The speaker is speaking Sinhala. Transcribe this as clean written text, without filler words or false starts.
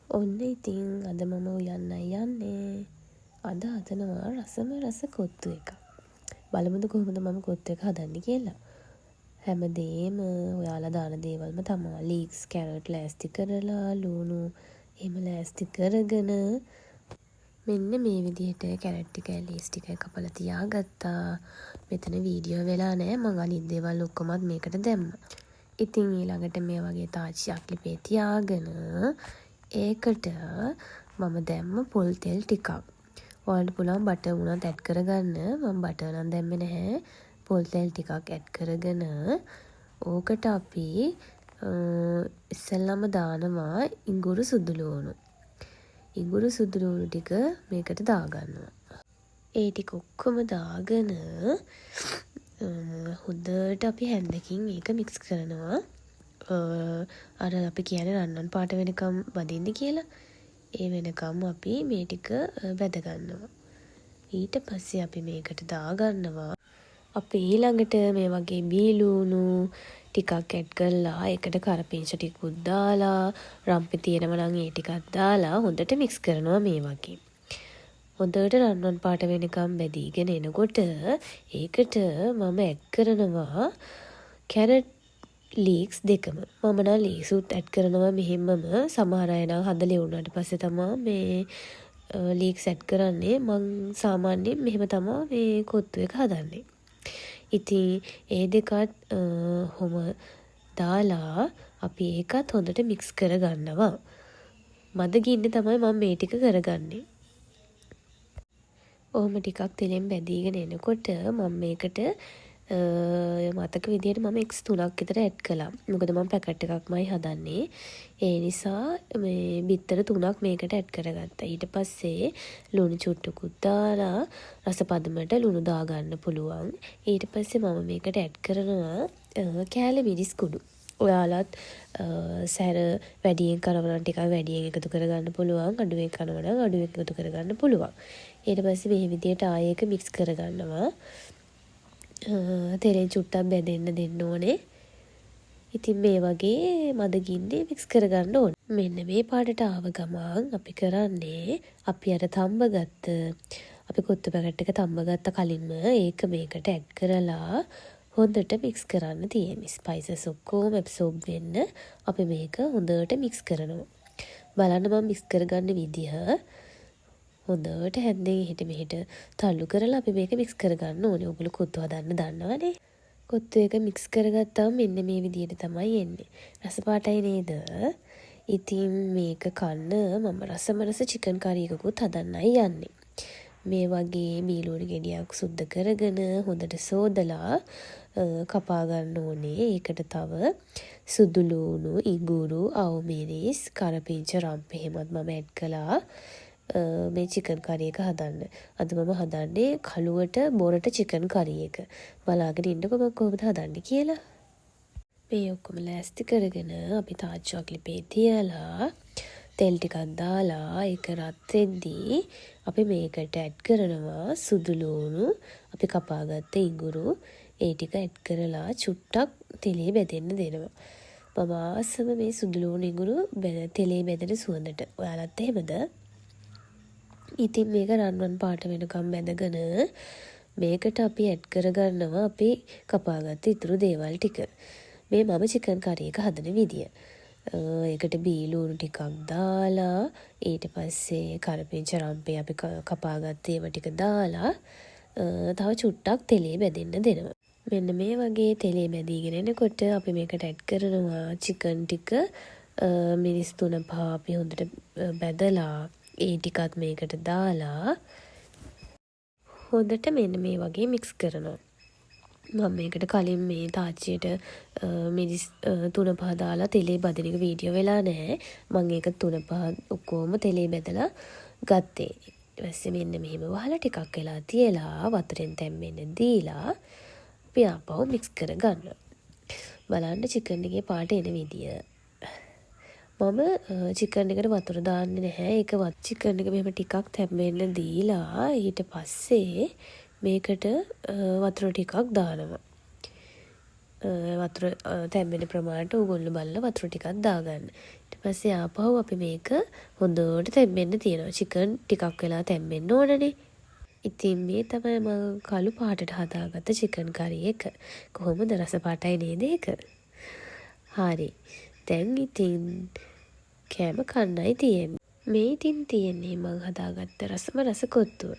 ඔන්න ඉතින් අද මම උයන්නයි යන්නේ. අද හදනවා රසම රස කොත්තු එකක්. බලමුද කොහොමද මම කොත්තු එක හදන්නේ කියලා. හැමදේම ඔයාලා දාන දේවල්ම තමයි. ලීක්ස් කැරට් ලෑස්ති කරලා, ලුණු එහෙම ලෑස්ති කරගෙන මෙන්න මේ විදිහට කැරට් ටික ලීක්ස් ටික කපලා තියාගත්තා. මෙතන වීඩියෝ වෙලා නැහැ. මම අනිත් දේවල් ඔක්කොමත් මේකට දැම්මා. ඉතින් ඊළඟට මේ වගේ තාච්චියක් ලිපේ තියාගෙන ඒකට මම දැම්ම පොල් තෙල් ටිකක්. ඔයාලට පුළුවන් බටර් උනත් ඇඩ් කරගන්න. මම බටර් නම් දැම්මේ නැහැ. පොල් තෙල් ටිකක් ඇඩ් කරගෙන ඕකට අපි ඉස්සෙල්ලාම දානවා ඉඟුරු සුදු ලුණු. ඉඟුරු සුදු ලුණු ටික මේකට දාගන්නවා. ඒ ටික ඔක්කොම දාගෙන හොඳට අපි හැන්දකින් ඒක මික්ස් කරනවා. අර අපි කියන්නේ රන්වන් පාට වෙනකම් වදින්න කියලා. ඒ වෙනකම් අපි මේ ටික බැද ගන්නවා. ඊට පස්සේ අපි මේකට දාගන්නවා. අපි ඊළඟට මේ වගේ බීලුණු ටිකක් ඇඩ් කරලා ඒකට කරපිංච ටිකකුත් දාලා රම්පි තියෙනවා නම් ඒ ටිකක් දාලා හොඳට මික්ස් කරනවා මේ වගේ. හොඳට රන්වන් පාට වෙනකම් බැදීගෙන එනකොට ඒකට මම ඇඩ් කරනවා කැරට් ලීක්ස් දෙකම. මම නම් ලීක්ස් උත් ඇඩ් කරනවා මෙහෙමම. සමහර අය නම් හදලා වුණාට පස්සේ තමයි මේ ලීක්ස් ඇඩ් කරන්නේ. මං සාමාන්‍යයෙන් මෙහෙම තමයි මේ කොත්තු එක හදන්නේ. ඉතින් ඒ දෙකත් හොම දාලා අපි ඒකත් හොඳට මික්ස් කරගන්නවා. මද ගින්නේ තමයි මම මේ ටික කරගන්නේ. ඔහොම ටිකක් තෙලෙන් බැදීගෙන එනකොට මම මේකට මතක විදියට මම එක්ස් 3ක් විතර ඇඩ් කළා. මොකද මම පැකට් එකක්මයි හදන්නේ. ඒ නිසා මේ බිත්තර 3ක් මේකට ඇඩ් කරගත්තා. ඊට පස්සේ ලුණු චුට්ටකුත් දාලා රස පදමට ලුණු දාගන්න පුළුවන්. ඊට පස්සේ මම මේකට ඇඩ් කරනවා කෑලි මිරිස් කුඩු. ඔයාලත් සැර වැඩියෙන් කනවා නම් ටිකක් වැඩියෙන් එකතු කරගන්න පුළුවන්. අඩුවෙන් කනවා නම් අඩුවෙන් එකතු කරගන්න පුළුවන්. ඊට පස්සේ මේ විදියට ආයෙ එක මික්ස් කරගන්නවා. තෙලෙන් චුට්ටක් බැදෙන්න දෙන්න ඕනේ. ඉතින් මේ වගේ මද ගින්නේ මික්ස් කරගන්න ඕනේ. මෙන්න මේ පාටට ආව ගමන් අපි කරන්නේ අපි අර තම්බ ගත්ත අපි කොත්තු පැකට් එක තම්බ ගත්ත කලින්ම ඒක මේකට ඇඩ් කරලා හොඳට මික්ස් කරන්න තියෙන්නේ. ස්පයිසස් ඔක්කොම ඇබ්සෝබ් වෙන්න අපි මේක හොඳට මික්ස් කරනවා. බලන්න මම මික්ස් කරගන්න විදිහ හොඳට හැන්දෙන් එහෙට මෙහෙට තල්ලු කරලා අපි මේක මික්ස් කරගන්න ඕනේ. ඔයගොල්ලෝ කොත්තු හදන්න දන්නවනේ. කොත්තු එක මික්ස් කරගත්තාම මෙන්න මේ විදිහට තමයි එන්නේ. රස පාටයි නේද? ඉතින් මේක කන්න මම රසම රස චිකන් කරි එකකුත් හදන්නයි යන්නේ. මේ වගේ බීලුණු ගෙඩියක් සුද්ධ කරගෙන හොඳට සෝදලා කපා ගන්න ඕනේ. ඒකට තව සුදු ලුණු, ඉඟුරු, අවු මිරිස්, කරපිංච රම්ප එහෙමත් මම ඇඩ් කළා. මේ චිකන් කරි එක හදන්න. අද මම හදන්නේ කළුවට බොරට චිකන් කරි එක. බලාගෙන ඉන්නකො මම කොහොමද හදන්නේ කියලා. මේ ඔක්කොම ලෑස්ති කරගෙන අපි තාච්චියක් ලිපේ තියලා තෙල් ටිකක් දාලා ඒක රත් වෙද්දී අපි මේකට ඇඩ් කරනවා සුදු ලුණු, අපි කපාගත්ත ඉඟුරු ඒ ටික ඇඩ් කරලා චුට්ටක් තෙලේ බෙදෙන්න දෙනවා. මම ආසම මේ සුදු ලුණු ඉඟුරු තෙලේ බෙදෙන සුවඳට. ඔයාලත් එහෙමද? ඉතින් මේක රන්වන් පාට වෙනකම් බැඳගෙන මේකට අපි ඇඩ් කරගන්නවා අපි කපාගත්ත ඉතුරු දේවල් ටික. මේ මම චිකන් කරි එක හදන විදිය. ඒකට බීලුණු ටිකක් දාලා ඊට පස්සේ කරපිංච රම්පේ අපි කපාගත්ත ඒවා ටික දාලා තව චුට්ටක් තෙලේ බැදෙන්න දෙනවා. මෙන්න මේ වගේ තෙලේ බැදීගෙන එනකොට අපි මේකට ඇඩ් කරනවා චිකන් ටික මිනිස් 3-5 අපි හොඳට බැදලා ඒ ටිකත් මේකට දාලා හොඳට මෙන්න මේ වගේ මික්ස් කරනවා. මම මේකට කලින් මේ තාච්චියට මිරිස් 3-5 දාලා තෙලේ බදින එක වීඩියෝ වෙලා නැහැ. මම ඒක 3-5 ඔක්කොම තෙලේ බැදලා ගත්තේ. ඊට පස්සේ මෙන්න මෙහෙම වහලා ටිකක් වෙලා තියලා වතුරෙන් තැම්බෙන්න දීලා අපි ආපහු මික්ස් කරගන්නවා. බලන්න චිකන් එකේ පාට එන විදිය. මම චිකන් එකට වතුර දාන්නේ නැහැ. ඒක චිකන් එක මෙහෙම ටිකක් තැම්බෙන්න දීලා ඊට පස්සේ මේකට වතුර ටිකක් දානවා. වතුර තැම්බෙන ප්‍රමාණයට ඕගොල්ලෝ බලලා වතුර ටිකක් දාගන්න. ඊට පස්සේ ආපහු අපි මේක හොඳට තැම්බෙන්න තියනවා. චිකන් ටිකක් වෙලා තැම්බෙන්න ඕනනේ. ඉතින් මේ තමයි මම කළු පාටට හදාගත්ත චිකන් කරි එක. කොහොමද රස පාටයි නේද ඒක? හරි. දැන් ඉතින් කෑම කන්නයි තියෙන්නේ. මේ ඉතින් තියෙන්නේ මම හදාගත්ත රසම රස කොත්තුව.